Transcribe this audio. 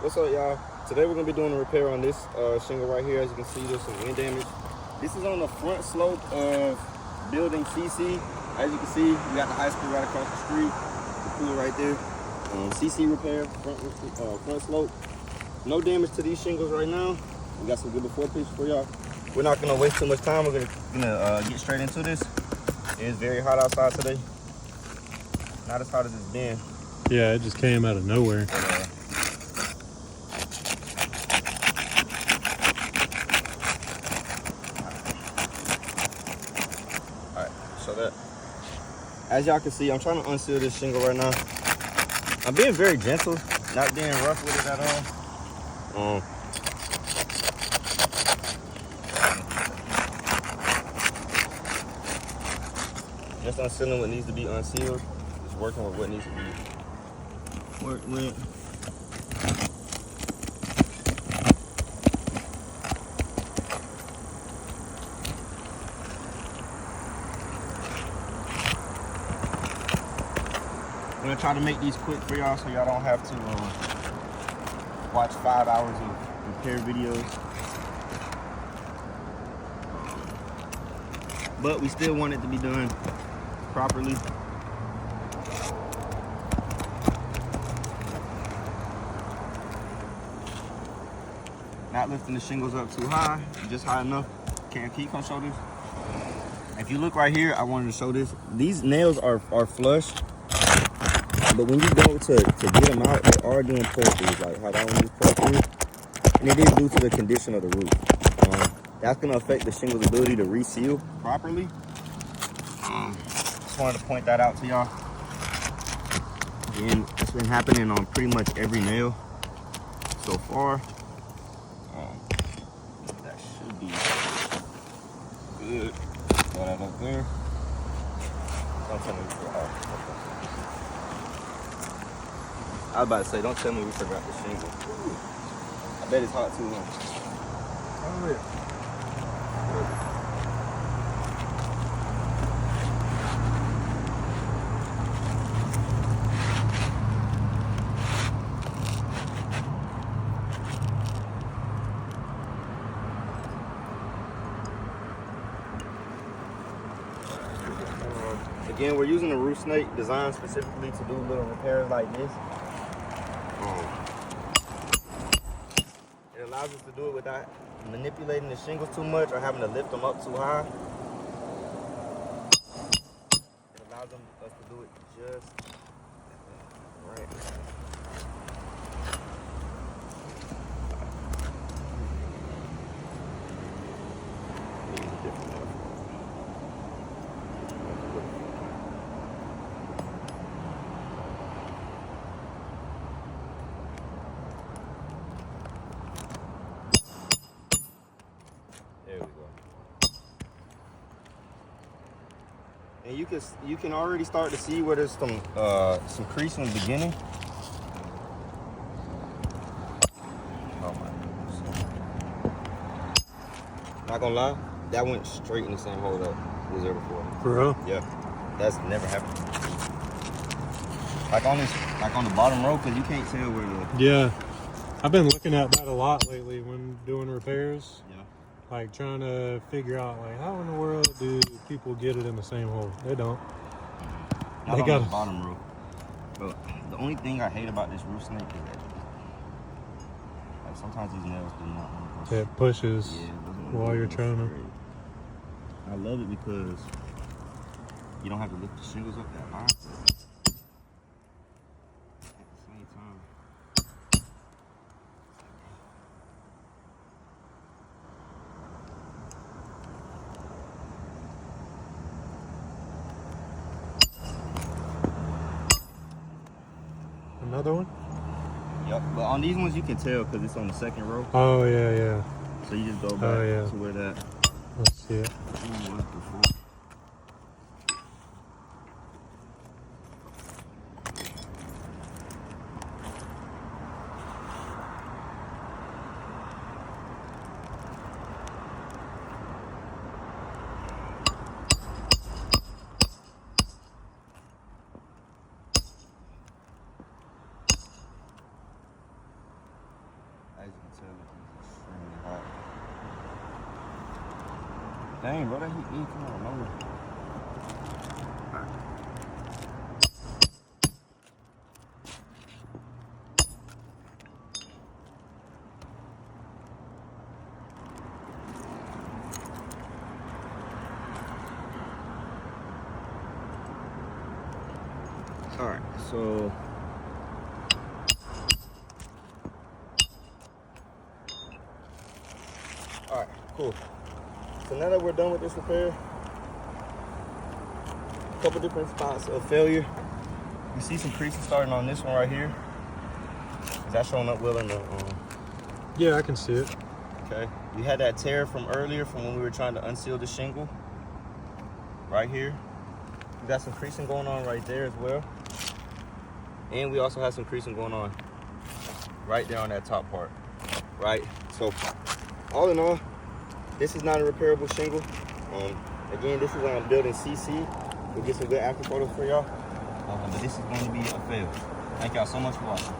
What's up, y'all? Today we're gonna be doing a repair on this shingle right here. As you can see, there's some wind damage. This is on the front slope of building CC. As you can see, we got the high school right across the street, the pool right there. CC repair, front slope. No damage to these shingles right now. We got some good before pictures for y'all. We're not gonna waste too much time. We're gonna get straight into this. It is very hot outside today. Not as hot as it's been. Yeah, it just came out of nowhere. Alright, so that. As y'all can see, I'm trying to unseal this shingle right now. I'm being very gentle, not being rough with it at all. Just unsealing what needs to be unsealed. Just working with what needs to be worked with. I'm gonna try to make these quick for y'all so y'all don't have to watch 5 hours of repair videos. But we still want it to be done properly. Not lifting the shingles up too high, just high enough. Can you come show this? If you look right here, I wanted to show this. These nails are flush, but when you go to get them out, they are doing pull throughs, like how that one is pull through. And it is due to the condition of the roof. That's gonna affect the shingle's ability to reseal properly. Just wanted to point that out to y'all. Again, it's been happening on pretty much every nail so far. That should be good. Throw that up there. Don't tell me we forgot. I was about to say, don't tell me we forgot the shingle. I bet it's hot too, huh? Oh, yeah. Again, we're using the roof snake designed specifically to do little repairs like this. It allows us to do it without manipulating the shingles too much or having to lift them up too high. It allows us to do it just right. There we go. And you can already start to see where there's some crease in the beginning. Oh my goodness. Not gonna lie, that went straight in the same hole that was there before. For real? Yeah, that's never happened. Like on the bottom row, cause you can't tell where the. Yeah. I've been looking at that a lot lately when doing repairs. Yeah. Like trying to figure out like how in the world do people get it in the same hole? They don't. Not They on got the bottom row. But the only thing I hate about this roof snake is that like sometimes these nails do not want to go. It pushes Yeah, it doesn't while you're trying to. straight. I love it because you don't have to lift the shingles up that high. At the same time. Another one? Yep, but on these ones you can tell because it's on the second row. Oh yeah, yeah. So you just go back yeah. to where that Let's see it. one was before. As you can tell, it's extremely hot. Dang, bro, that heat come out of nowhere. All right, so all right, cool. So now that we're done with this repair, a couple different spots of failure. You see some creases starting on this one right here. Is that showing up well in the? Yeah, I can see it. Okay. We had that tear from earlier from when we were trying to unseal the shingle. Right here. We got some creasing going on right there as well. And we also have some creasing going on right there on that top part. Right? So, all in all, this is not a repairable shingle. Again, this is on building CC. We'll get some good after photos for y'all. But this is going to be a fail. Thank y'all so much for watching.